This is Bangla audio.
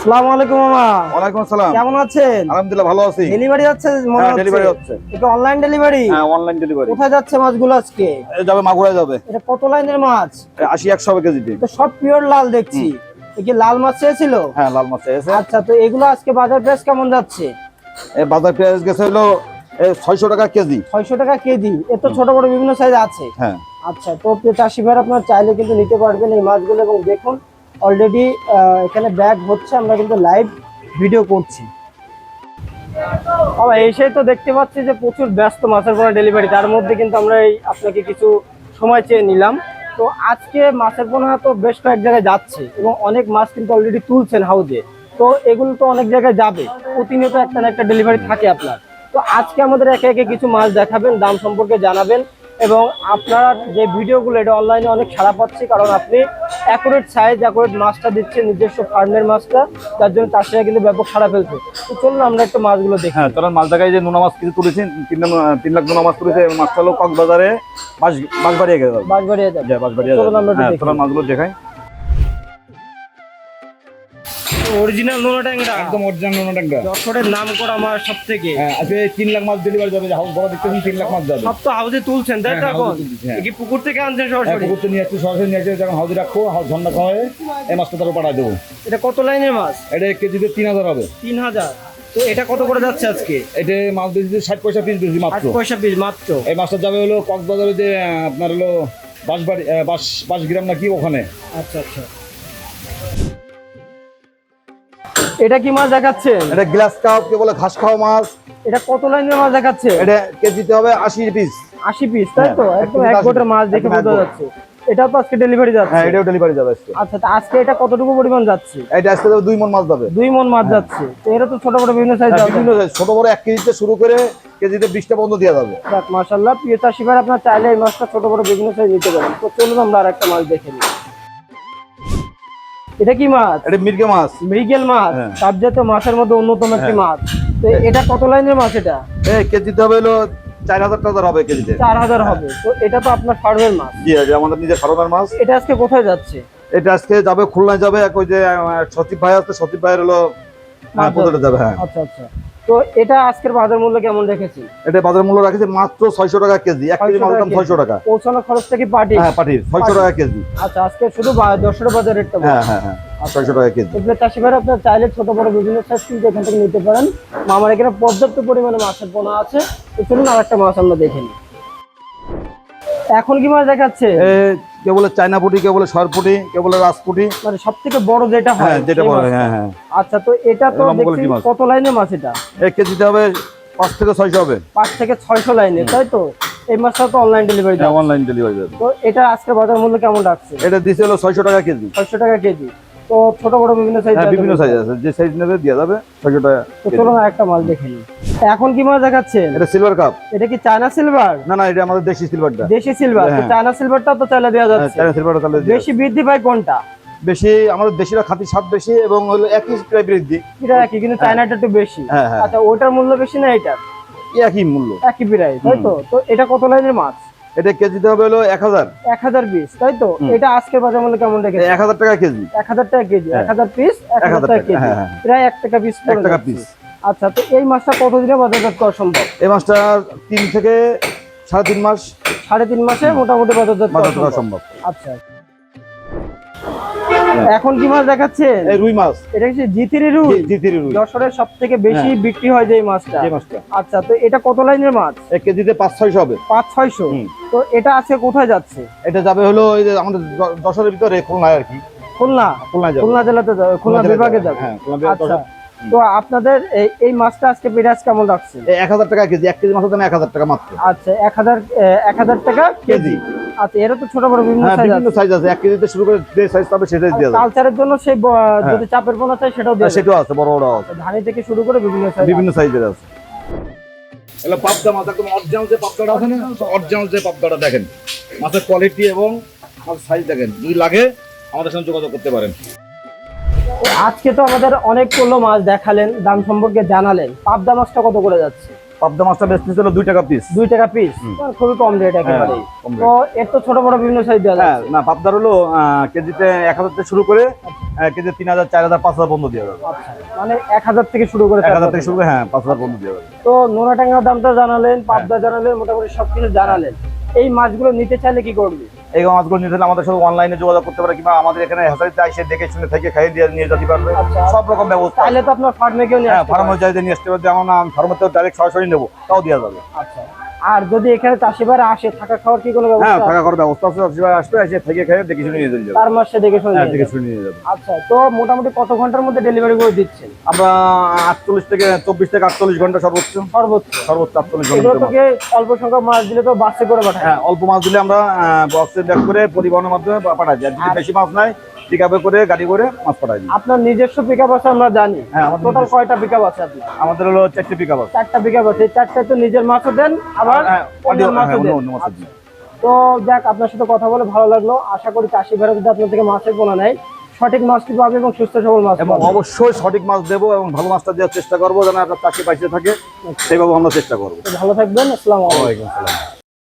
আসসালামু আলাইকুম মামা। ওয়ালাইকুম আসসালাম। কেমন আছেন? আলহামদুলিল্লাহ ভালো আছি। ডেলিভারি হচ্ছে মনে হ্যাঁ হচ্ছে? ডেলিভারি হচ্ছে। এটা অনলাইন ডেলিভারি? হ্যাঁ অনলাইন ডেলিভারি। কোথায় যাচ্ছে মাছগুলো আজকে? যাবে মাগুরায় যাবে। এটা কত লাইনের মাছ? 80-100 হবে কেজিতে। তো সব পিওর লাল দেখছি। এ কি লাল মাছ চেয়েছিল? হ্যাঁ লাল মাছ আছে। আচ্ছা, তো এগুলো আজকে বাজার প্রাইস কেমন যাচ্ছে? এই বাজার পেঁয়াজ গেছে হলো 600 টাকা কেজি। 600 টাকা কেজি। এত ছোট বড় বিভিন্ন সাইজ আছে। হ্যাঁ আচ্ছা, তো প্রিয় চাষি ভাই আপনারা চাইলে কিন্তু নিতে পারবেন এই মাছগুলো। এবং দেখুন অলরেডি এখানে ব্যাগ হচ্ছে, আমরা কিন্তু লাইভ ভিডিও করছি। এসেই তো দেখতে পাচ্ছি যে প্রচুর ব্যস্ত মাছের পোনা ডেলিভারি, তার মধ্যে কিন্তু আমরা এই আপনাকে কিছু সময় চেয়ে নিলাম। তো আজকে মাছের পোনা তো বেশ কয়েক জায়গায় যাচ্ছে এবং অনেক মাছ কিন্তু অলরেডি তুলছেন হাউজে। তো এগুলো তো অনেক জায়গায় যাবে, প্রতিনিয়ত একটা না একটা ডেলিভারি থাকে আপনার। তো আজকে আমাদের একে একে কিছু মাছ দেখাবেন, দাম সম্পর্কে জানাবেন। এবং আপনার যে ভিডিওগুলো এটা অনলাইনে অনেক সাড়া পাচ্ছে, কারণ আপনি অ্যাকুরেট সাইজ অ্যাকুরেট মাছটা দিচ্ছেন, নিজস্ব ফার্মের মাছটা, যার জন্য চাষিরা কিন্তু ব্যাপক সাড়া ফেলছে। তো চলুন আমরা একটা মাছগুলো দেখি। হ্যাঁ তোরা মাছ দেখাই যে নোনা মাছ কিছু তুলেছি, 3 লাখ নোনা মাছ তুলেছে। মাছটা হলো কক্সবাজারে বাঁশবাড়িয়া গেছে। বাঁশবাড়িয়া যাবে। বাঁশবাড়িয়া চলুন আমরা একটু হ্যাঁ দেখি। তোরা মাছগুলো দেখাই। অরিজিনাল নোনা ট্যাংরা, একদম অরিজিনাল নোনা ট্যাংরা। যশোরের নাম করা মাছ সব থেকে। হ্যাঁ আজকে 3 লাখ মাছ ডেলিভারি যাবে। হাউস বড় দেখতেছেন 3 লাখ মাছ যাবে। সব তো হাউজে তুলছেন তাই তো? হ্যাঁ, এখন হাউজে তুলছি, হ্যাঁ। কি পুকুর থেকে আনছেন হ্যাঁ সরাসরি? পুকুরতে নিয়ে আসছি, সরাসরি নিয়ে আসছি। যখন হাউজে রাখবো, হাউস ঝর্ণা খাওয়ায় এই মাছটা তারও পাঠাই দেবো। এটা কত লাইনের মাছ? এটা কেজিতে 3000 হবে। 3000। তো এটা কত করে যাচ্ছে আজকে? এটা মাছ বেশি 60 পয়সা পিস বেশি 8 মাত্র। পয়সা পিস মাত্র। এই মাছটা যাবে হলো কক্সবাজারে যে আপনার হলো বাঁশবাড়ি বাঁশগ্রাম নাকি ওখানে। আচ্ছা আচ্ছা, এটা কি মাছ দেখাচ্ছেন? এটা গ্লাস কাপ কে বলে, ঘাস খাওয়া মাছ। এটা কত লাইনের মাছ দেখাচ্ছে? এটা কেজিতে হবে 80 পিস। 80 পিস তাই তো? হ্যাঁ, একদম একদম এক 80 গোটের মাছ দেখে একদম এক বোঝা গোট। যাচ্ছে। এটা তো আজকে ডেলিভারি যাচ্ছে? হ্যাঁ এটাও ডেলিভারি যাবে আজকে। আচ্ছা, তো আজকে এটা কতটুকু পরিমাণ যাচ্ছে? এটা আজকে 2 মণ মাছ যাবে। 2 মণ মাছ যাচ্ছে। তো এটা তো ছোট বড় বিভিন্ন সাইজ হ্যাঁ, যাবে। বিভিন্ন size, ছোট বড় 1 কেজিতে শুরু করে কেজিতে 20টা পর্যন্ত দেওয়া যাবে। যাক মাশাআল্লাহ, প্রিয় চাষি ভাই আপনারা চাইলে এই মাছটা ছোট বড় বিভিন্ন সাইজ নিতে পারেন। তো চলুন আমরা আরেকটা মাছ দেখে নিই। এটা কি মাছ? এটা মির্গে মাছ। মৃগেল মাছ, হ্যাঁ। সাবজাতীয় মাছের মধ্যে অন্যতম একটি মাছ। তো এটা কত লাইনের মাছ? এটা কেজিতে হবে হলো 4000 টাকা হবে কেজিতে। 4000 হবে। তো এটা তো আপনার ফার্মের মাছ? জি এটা আমাদের নিজের ফার্মের মাছ। এটা আজকে কোথায় যাচ্ছে? এটা আজকে যাবে খুলনায় যাবে। ওই যে সচিব ভাই আছে, সচিব ভাইয়ের হলো পদটা যাবে। হ্যাঁ আচ্ছা আচ্ছা, তো এটা আজকের বাজার মূল্য কেমন রেখেছি? এটা বাজার মূল্য রাখেছে মাত্র 600 টাকা কেজি। 1 কেজি মাছ দাম 600 টাকা। পৌঁছানো খরচটা কি পার্টি? হ্যাঁ পাঠিয়ে 600 টাকা কেজি। আচ্ছা, আজকে শুধু যশোর বাজার রেটটা হ্যাঁ হ্যাঁ হ্যাঁ 600 টাকা কেজি। এগুলো চাষি ভাই আপনার চাইলে ছোট বড় বিভিন্ন সাইজ কিন্তু এখান থেকে নিতে পারেন। আমার এখানে পর্যাপ্ত পরিমাণে মাছের পোনা আছে। তো চলুন আর একটা মাছ আমরা দেখে নিই। এখন কি মাছ দেখাচ্ছে? কে বলে চায়না পুঁটি, কে বলে সরপুটি, কে বলে রাজপুটি। মানে সব থেকে বড় যেটা হয় হ্যাঁ যেটা সেই বলে। মাছটা। হ্যাঁ হ্যাঁ আচ্ছা, তো এটা তো এরকম করে দেখছি কি মাছ? কত লাইনের মাছ? এটা কেজিতে হবে 5 থেকে 600 হবে। 5 থেকে 600 লাইনের তাই তো? এই মাছটা তো অনলাইন ডেলিভারি হ্যাঁ অনলাইন ডেলিভারি যাবে। তো এটা আজকের বাজার মূল্য কেমন রাখছে? এটা দিছে হলো 600 টাকা কেজি। 600 টাকা কেজি। তো ছোট বড় বিভিন্ন সাইজ হ্যাঁ বিভিন্ন সাইজ আছে, যে সাইজ নেবে দেওয়া যাবে 600 টাকা। তো চলুন আর একটা মাছ দেখে নিই। এখন কি মাছ দেখাচ্ছেন? এটা সিলভার কাপ। এটা কি চায়না সিলভার? না না এটা আমাদের দেশি সিলভারটা। দেশি সিলভার। তো হ্যাঁ। চায়না সিলভারটা তো চাইলে দেওয়া যাচ্ছে। চায়না সিলভারটা তাহলে বেশি বৃদ্ধি পায় কোনটা? বেশি আমাদের দেশিরা খাঁটি স্বাদ বেশি এবং হলো একই প্রায় বৃদ্ধি। এটা একই, কিন্তু চায়নাটা একটু বেশি। হ্যাঁ, হ্যাঁ। আচ্ছা, ওটার মূল্য বেশি না এটার? একই মূল্য, একই প্রায় তাই তো? তো এটা কত লাইনের মাছ? এটা কেজিতে হবে হলো 1000। 1000 পিস তাই তো? এটা আজকের বাজার মূল্য কেমন রেখেছে? 1000 টাকা কেজি। 1000 টাকা কেজি। হ্যাঁ। 1000 পিস 1000 টাকা কেজি। হ্যাঁ, হ্যাঁ। প্রায় 1 টাকা পিস 1 টাকা পিস। আচ্ছা, তো এই মাছটা কতদিনে বাজারজাত করা সম্ভব? এই মাছটা 3 থেকে 3.5 মাস 3.5 মাসে মোটামুটি বাজারজাত করা বাজার করা সম্ভব। আচ্ছা, এখন কি মাছ দেখাচ্ছেন? এই রুই মাছ। এটা কি জিতিরি রুই? জিতিরি রুই। যশোরের সবথেকে বেশি বিক্রি হয় যে এই মাছটা। এই মাছটা আচ্ছা, তো এটা কত লাইনের মাছ? এক কেজিতে 500-600 হবে। 500-600। তো এটা আছে কোথায় যাচ্ছে? এটা যাবে হলো এই যে আমাদের যশোরের ভিতরে খুলনায় আর কি। খুলনা? খুলনায় যাবে। খুলনা জেলাতে যাবে, খুলনা বিভাগে যাবে। হ্যাঁ খুলনা বিভাগে। আচ্ছা, তো আপনাদের এই মাছটা আজকে প্রাইস কেমন রাখছে? 1000 টাকা কেজি। 1 কেজি মাছের দাম 1000 টাকা মাত্র। আচ্ছা, 1000 টাকা কেজি। আচ্ছা, এরা তো ছোট বড় বিভিন্ন হ্যাঁ সাইজ বিভিন্ন আছে। সাইজ আছে। 1 কেজিতে শুরু করে যে সাইজ পাবে সেটাই দেওয়া যাবে। কালচারের জন্য সেই যদি চাপের পোনা চাই সেটাও দেওয়া যাবে। সেটাও আছে, বড় বড় আছে। ধানি থেকে শুরু করে বিভিন্ন সাইজ। বিভিন্ন সাইজের আছে। এগুলো পাবদা মাছ, একদম অরিজিনাল যে পাবদাটা আছে না, অরিজিনাল যে পাবদাটা দেখেন, মাছের কোয়ালিটি এবং মাছের সাইজ দেখেন। যদি লাগে আমাদের সঙ্গে যোগাযোগ করতে পারেন। আজকে তো আমাদের অনেকগুলো মাছ দেখালেন, দাম সম্পর্কে জানালেন। পাবদা মাছটা কত করে যাচ্ছে? পাবদা মাছটা বেচতে ছিল 2 টাকা পিস। 2 টাকা পিস, খুবই কম রেট একেবারে। কম rate। তো এর তো ছোট বড় বিভিন্ন সাইজ দেওয়া হ্যাঁ, যাচ্ছে। না পাবদার হলো কেজিতে 1000 থেকে শুরু করে কেজি 3000, 4000, 5000 পর্যন্ত দেওয়া যাবে। আচ্ছা, মানে 1000 থেকে শুরু করে 1000 থেকে শুরু করে 5000 পর্যন্ত দেওয়া যাবে। তো নোনাটাঙ্গার দামটা জানালেন, পাবদা জানালেন, মোটামুটি সবকিছু জানালেন। এই মাছগুলো নিতে চাইলে কি করবে? এই মাছগুলো নিতে হলে আমাদের সাথে অনলাইনে যোগাযোগ করতে পারে, কিংবা আমাদের এখানে হ্যাচারিতে এসে দেখে শুনে থেকে খাইয়ে দিয়ে নিয়ে যেতে পারবে। আচ্ছা। সব রকম ব্যবস্থা। তাহলে তো আপনার ফার্মে কেউ নিয়ে হ্যাঁ, আসতে ফার্মে পারে। চাইতে নিয়ে আসতে পারবে, যেমন ফার্মের থেকে ডাইরেক্ট সরাসরি নেবো, তাও দেওয়া যাবে। আচ্ছা, আর যদি এখানে চাষিবারা আসে, থাকা খাওয়ার কি কোনো হ্যাঁ, ব্যবস্থা আছে? থাকা করার ব্যবস্থা আছে। চাষিরা আসবে, এসে থেকে খেয়ে দেখে শুনে নিয়ে যাবে। 4 মাসে দেখে শুনে হ্যাঁ, নিয়ে দেখে যাবে। শুনে নিয়ে যাবে। আচ্ছা, তো মোটামুটি কত ঘন্টার মধ্যে ডেলিভারি করে দিচ্ছেন? আমরা 24 থেকে 48 ঘন্টা সর্বোচ্চ। সর্বোচ্চ 48 এগুলো ঘন্টা। তোকে অল্প সংখ্যক মাছ দিলে তো বাসে করে পাঠায়। হ্যাঁ, অল্প মাছ দিলে আমরা বক্সে ব্যাগ করে পরিবহনের মাধ্যমে পাঠাই দিই। আর যদি বেশি মাছ নাই, পিকআপে করে গাড়ি করে মাছ পাঠাই দিই। আপনার নিজস্ব পিকআপ আছে আমরা জানি। হ্যাঁ, আমাদের টোটাল নিজস্ব। কয়টা পিকআপ আছে আপনার? আমাদের হলো 4টে পিকআপ আছে। 4টা পিকআপ আছে। এই 4টায় তো নিজের মাছও দেন, আবার অন্যের মাছও দেন। অন্য মাছ আচ্ছা। তো যাক, আপনার সাথে কথা বলে ভালো লাগলো। আশা করি চাষি ভাইরা যদি আপনার থেকে মাছের পোনা নেয়, সঠিক মাছটি পাবে এবং সুস্থ সবল মাছ এবং পাবে। অবশ্যই সঠিক মাছ দেবো এবং ভালো মাছটা দেওয়ার চেষ্টা করবো, যেন একটা চাকরি পাইতে থাকে, সেইভাবে আমরা চেষ্টা করবো। তো ভালো থাকবেন। আসসালামু আলাইকুম। ওয়ালাইকুম আসসালাম।